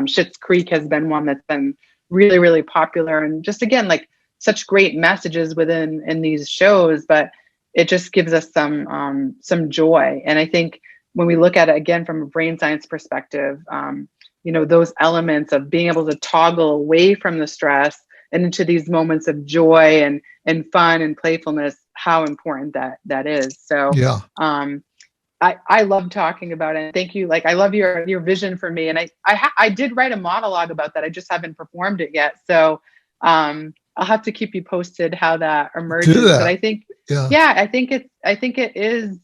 Schitt's Creek has been one that's been really, really popular, and just again, like such great messages in these shows, but it just gives us some joy. And I think when we look at it again from a brain science perspective, those elements of being able to toggle away from the stress and into these moments of joy and fun and playfulness, how important that is. So Yeah. I love talking about it. Thank you. Like, I love your vision for me. And I did write a monologue about that. I just haven't performed it yet. So I'll have to keep you posted how that emerges. Do that. But I think, yeah, I think it is.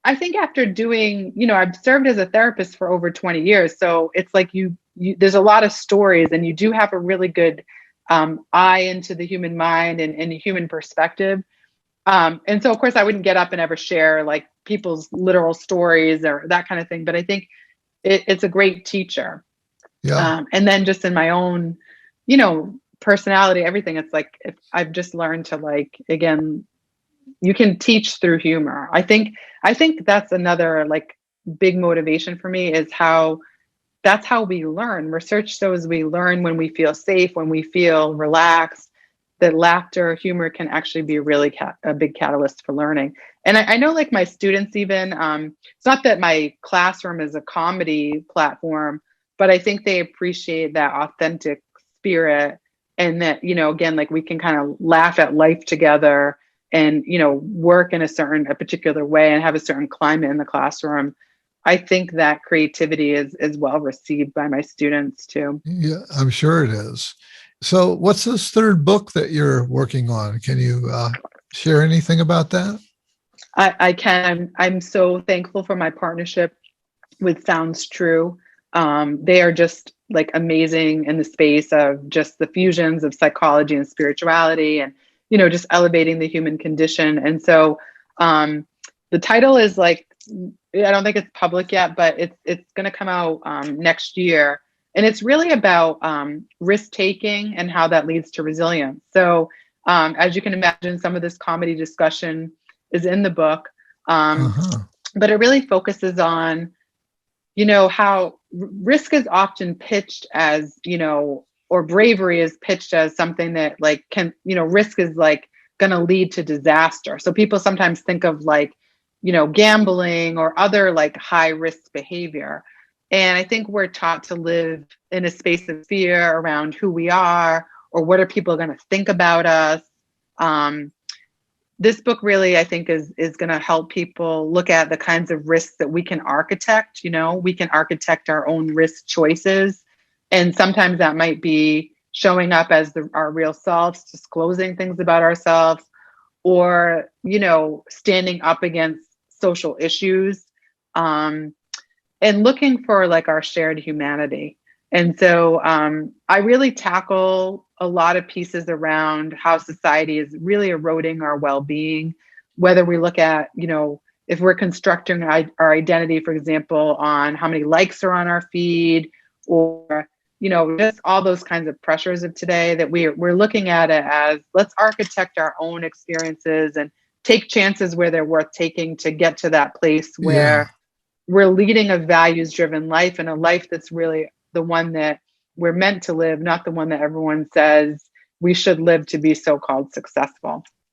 I think after doing, I've served as a therapist for over 20 years. So it's like there's a lot of stories, and you do have a really good eye into the human mind and human perspective. And so, of course, I wouldn't get up and ever share like people's literal stories or that kind of thing. But I think it's a great teacher. Yeah. And then just in my own, personality, everything, it's like I've just learned to, like, again, you can teach through humor. I think that's another like big motivation for me, is that's how we learn. Research shows we learn when we feel safe, when we feel relaxed. That laughter, humor can actually be a big catalyst for learning. And I know, like, my students even, it's not that my classroom is a comedy platform, but I think they appreciate that authentic spirit, and that, again, like, we can kind of laugh at life together and, work in a particular way and have a certain climate in the classroom. I think that creativity is well received by my students too. Yeah, I'm sure it is. So what's this third book that you're working on? Can you share anything about that? I can. I'm so thankful for my partnership with Sounds True. They are just like amazing in the space of just the fusions of psychology and spirituality, and, just elevating the human condition. And so the title is like, I don't think it's public yet, but it's going to come out next year. And it's really about risk taking and how that leads to resilience. So as you can imagine, some of this comedy discussion is in the book, but it really focuses on, how risk is often pitched as, or bravery is pitched as something that, like, risk is like going to lead to disaster. So people sometimes think of, like, gambling or other like high risk behavior. And I think we're taught to live in a space of fear around who we are, or what are people going to think about us. This book really, I think, is going to help people look at the kinds of risks that we can architect. We can architect our own risk choices. And sometimes that might be showing up as our real selves, disclosing things about ourselves, or, standing up against social issues, and looking for, like, our shared humanity. And so I really tackle a lot of pieces around how society is really eroding our well-being, whether we look at, if we're constructing our identity, for example, on how many likes are on our feed, or, just all those kinds of pressures of today, that we're looking at it as, let's architect our own experiences and take chances where they're worth taking to get to that place where we're leading a values-driven life, and a life that's really the one that we're meant to live, not the one that everyone says we should live to be so-called successful.